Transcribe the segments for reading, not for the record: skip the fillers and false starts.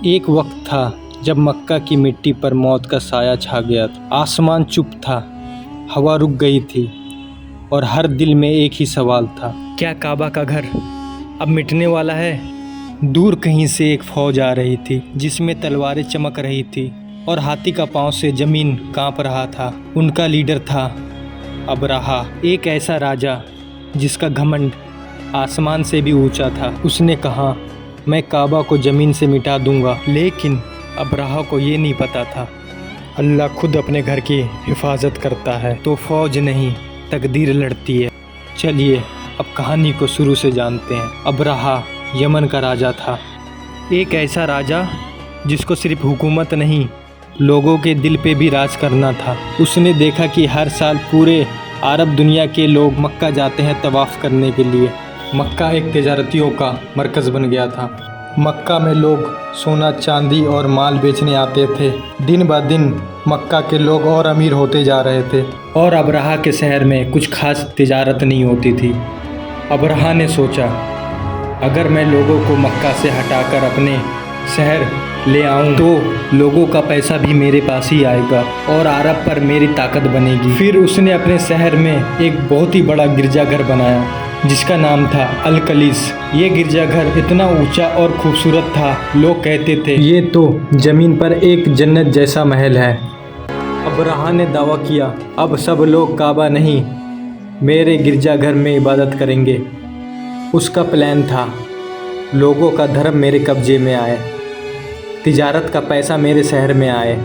एक वक्त था जब मक्का की मिट्टी पर मौत का साया छा गया था। आसमान चुप था, हवा रुक गई थी और हर दिल में एक ही सवाल था, क्या काबा का घर अब मिटने वाला है? दूर कहीं से एक फौज आ रही थी जिसमें तलवारें चमक रही थी और हाथी का पांव से जमीन कांप रहा था। उनका लीडर था अबरहा, एक ऐसा राजा जिसका घमंड आसमान से भी ऊंचा था। उसने कहा, मैं काबा को ज़मीन से मिटा दूंगा। लेकिन अबरहा को ये नहीं पता था अल्लाह खुद अपने घर की हिफाजत करता है तो फ़ौज नहीं तकदीर लड़ती है। चलिए अब कहानी को शुरू से जानते हैं। अबरहा यमन का राजा था, एक ऐसा राजा जिसको सिर्फ हुकूमत नहीं लोगों के दिल पे भी राज करना था। उसने देखा कि हर साल पूरे अरब दुनिया के लोग मक्का जाते हैं तवाफ़ करने के लिए। मक्का एक तिजारतियों का मरकज़ बन गया था। मक्का में लोग सोना चांदी और माल बेचने आते थे। दिन ब दिन मक्का के लोग और अमीर होते जा रहे थे और अबरहा के शहर में कुछ खास तिजारत नहीं होती थी। अबरहा ने सोचा, अगर मैं लोगों को मक्का से हटाकर अपने शहर ले आऊं तो लोगों का पैसा भी मेरे पास ही आएगा और अरब पर मेरी ताकत बनेगी। फिर उसने अपने शहर में एक बहुत ही बड़ा गिरजाघर बनाया जिसका नाम था अल-कलीस। ये गिरजाघर इतना ऊंचा और खूबसूरत था, लोग कहते थे ये तो ज़मीन पर एक जन्नत जैसा महल है। अबरहा ने दावा किया, अब सब लोग काबा नहीं मेरे गिरजाघर में इबादत करेंगे। उसका प्लान था लोगों का धर्म मेरे कब्जे में आए, तिजारत का पैसा मेरे शहर में आए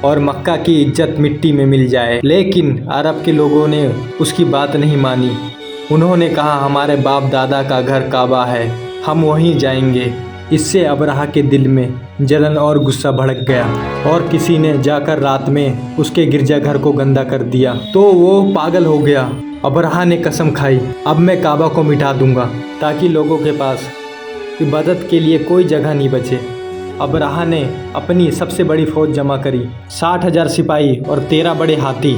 और मक्का की इज्जत मिट्टी में मिल जाए। लेकिन अरब के लोगों ने उसकी बात नहीं मानी। उन्होंने कहा, हमारे बाप दादा का घर काबा है, हम वहीं जाएंगे। इससे अबरहा के दिल में जलन और गुस्सा भड़क गया और किसी ने जाकर रात में उसके गिरजाघर को गंदा कर दिया तो वो पागल हो गया। अबरहा ने कसम खाई, अब मैं काबा को मिटा दूंगा ताकि लोगों के पास इबादत के लिए कोई जगह नहीं बचे। अबरहा ने अपनी सबसे बड़ी फौज जमा करी, 60,000 सिपाही और 13 बड़े हाथी।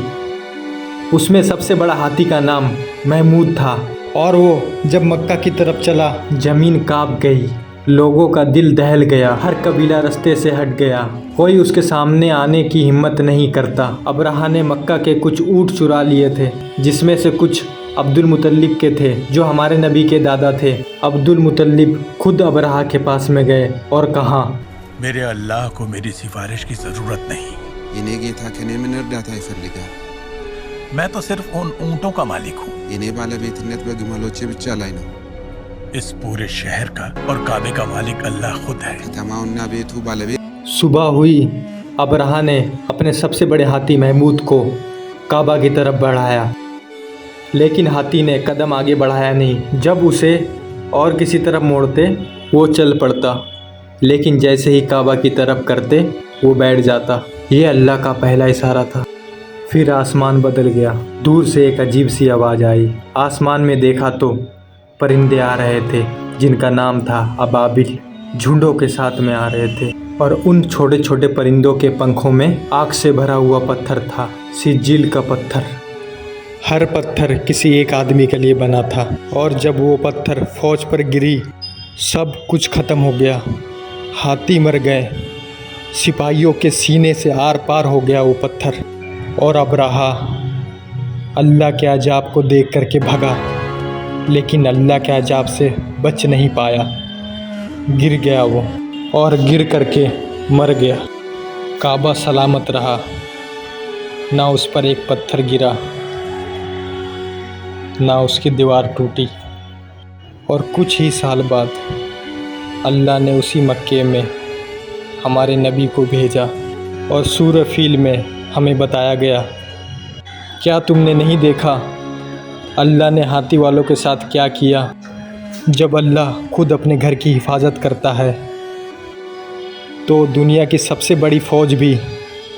उसमें सबसे बड़ा हाथी का नाम महमूद था और वो जब मक्का की तरफ चला ज़मीन कांप गई, लोगों का दिल दहल गया, हर कबीला रास्ते से हट गया, कोई उसके सामने आने की हिम्मत नहीं करता। अबरहा ने मक्का के कुछ ऊँट चुरा लिए थे जिसमें से कुछ अब्दुल मुतल्लिब के थे जो हमारे नबी के दादा थे। अब्दुल मुतल्लिब खुद अबरहा के पास में गए और कहा, मेरे अल्लाह को मेरी सिफारिश की ज़रूरत नहीं, मैं तो सिर्फ उन ऊँटों का मालिक हूँ। इस पूरे शहर का और काबे का मालिक अल्लाह खुद है। सुबह हुई, अबरहा ने अपने सबसे बड़े हाथी महमूद को काबा की तरफ बढ़ाया, लेकिन हाथी ने कदम आगे बढ़ाया नहीं। जब उसे और किसी तरफ मोड़ते वो चल पड़ता, लेकिन जैसे ही काबा की तरफ करते वो बैठ जाता। ये अल्लाह का पहला इशारा था। फिर आसमान बदल गया, दूर से एक अजीब सी आवाज़ आई। आसमान में देखा तो परिंदे आ रहे थे जिनका नाम था अबाबिल, झुंडों के साथ में आ रहे थे और उन छोटे छोटे परिंदों के पंखों में आग से भरा हुआ पत्थर था, सिजिल का पत्थर। हर पत्थर किसी एक आदमी के लिए बना था और जब वो पत्थर फौज पर गिरी सब कुछ ख़त्म हो गया। हाथी मर गए, सिपाहियों के सीने से आर पार हो गया वो पत्थर और अबरहा अल्लाह के अजाब को देख करके भगा, लेकिन अल्लाह के अजाब से बच नहीं पाया। गिर गया वो और गिर करके मर गया। काबा सलामत रहा, ना उस पर एक पत्थर गिरा, ना उसकी दीवार टूटी। और कुछ ही साल बाद अल्लाह ने उसी मक्के में हमारे नबी को भेजा और सूरह फील में हमें बताया गया, क्या तुमने नहीं देखा अल्लाह ने हाथी वालों के साथ क्या किया? जब अल्लाह खुद अपने घर की हिफाजत करता है तो दुनिया की सबसे बड़ी फ़ौज भी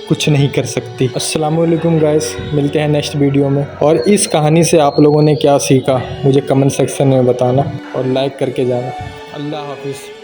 कुछ नहीं कर सकती। अस्सलाम वालेकुम गाइस, मिलते हैं नेक्स्ट वीडियो में। और इस कहानी से आप लोगों ने क्या सीखा मुझे कमेंट सेक्शन में बताना और लाइक करके जाना। अल्लाह हाफिज़।